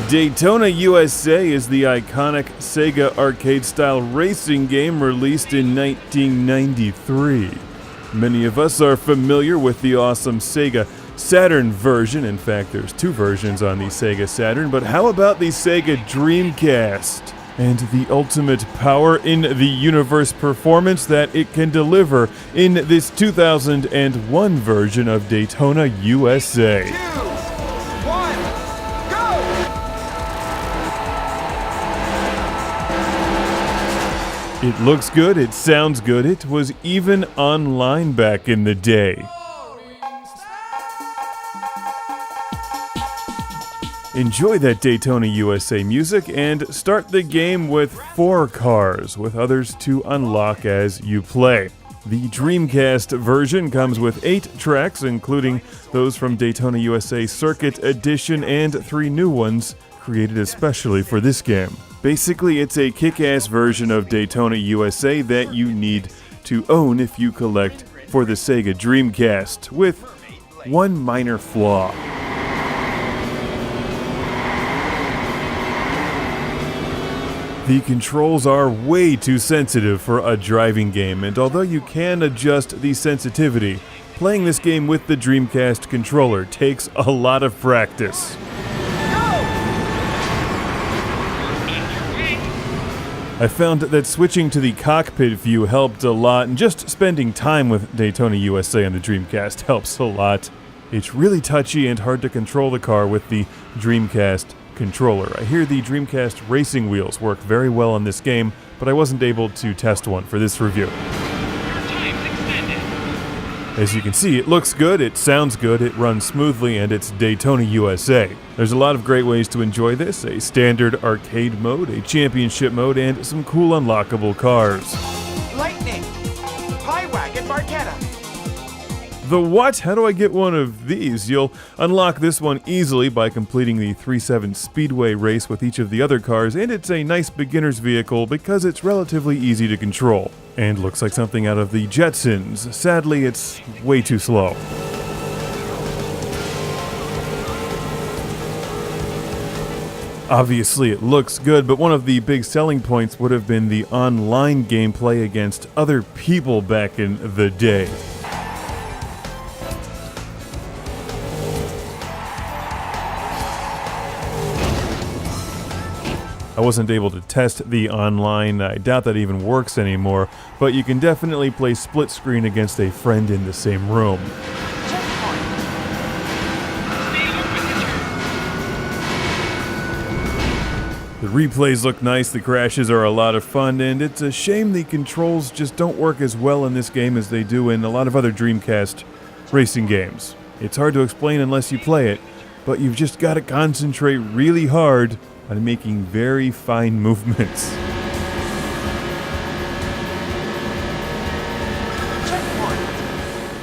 Daytona USA is the iconic Sega arcade-style racing game released in 1993. Many of us are familiar with the awesome Sega Saturn version. In fact, there's two versions on the Sega Saturn, but how about the Sega Dreamcast? And the ultimate power in the universe performance that it can deliver in this 2001 version of Daytona USA. It looks good, it sounds good, it was even online back in the day. Enjoy that Daytona USA music and start the game with 4 cars, with others to unlock as you play. The Dreamcast version comes with 8 tracks, including those from Daytona USA Circuit Edition and 3 new ones created especially for this game. Basically, it's a kick-ass version of Daytona USA that you need to own if you collect for the Sega Dreamcast, with one minor flaw. The controls are way too sensitive for a driving game, and although you can adjust the sensitivity, playing this game with the Dreamcast controller takes a lot of practice. I found that switching to the cockpit view helped a lot, and just spending time with Daytona USA on the Dreamcast helps a lot. It's really touchy and hard to control the car with the Dreamcast controller. I hear the Dreamcast racing wheels work very well on this game, but I wasn't able to test one for this review. As you can see, it looks good, it sounds good, it runs smoothly, and it's Daytona USA. There's a lot of great ways to enjoy this: a standard arcade mode, a championship mode, and some cool unlockable cars. Lightning! Pie-Wagon Barchetta! The what? How do I get one of these? You'll unlock this one easily by completing the 3-7 Speedway race with each of the other cars, and it's a nice beginner's vehicle because it's relatively easy to control. And looks like something out of the Jetsons. Sadly, it's way too slow. Obviously, it looks good, but one of the big selling points would have been the online gameplay against other people back in the day. I wasn't able to test the online, I doubt that even works anymore, but you can definitely play split screen against a friend in the same room. The replays look nice, the crashes are a lot of fun, and it's a shame the controls just don't work as well in this game as they do in a lot of other Dreamcast racing games. It's hard to explain unless you play it, but you've just got to concentrate really hard on making very fine movements.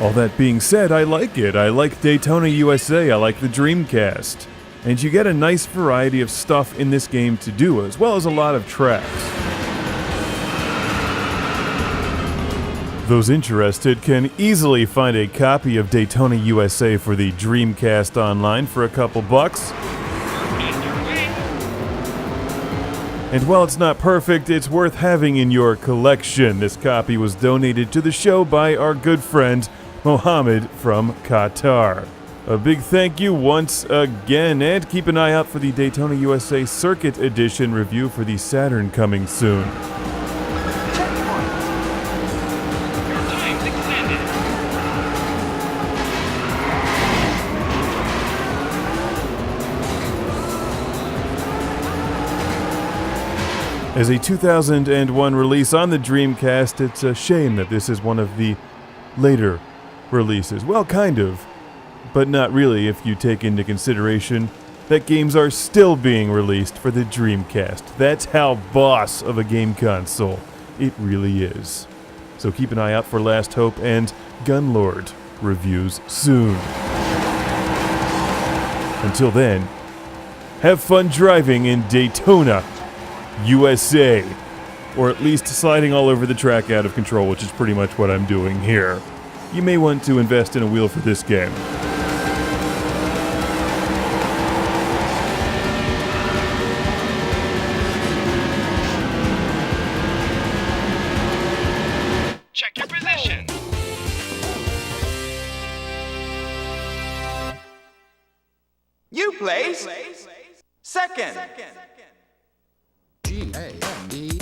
All that being said, I like it. I like Daytona USA, I like the Dreamcast. And you get a nice variety of stuff in this game to do, as well as a lot of tracks. Those interested can easily find a copy of Daytona USA for the Dreamcast online for a couple bucks. And while it's not perfect, it's worth having in your collection. This copy was donated to the show by our good friend Mohammed from Qatar. A big thank you once again, and keep an eye out for the Daytona USA Circuit Edition review for the Saturn coming soon. As a 2001 release on the Dreamcast, it's a shame that this is one of the later releases. Well, kind of, but not really if you take into consideration that games are still being released for the Dreamcast. That's how boss of a game console it really is. So keep an eye out for Last Hope and Gunlord reviews soon. Until then, have fun driving in Daytona USA, or at least sliding all over the track out of control, which is pretty much what I'm doing here. You may want to invest in a wheel for this game. Check your position. You place second. G-A-N-D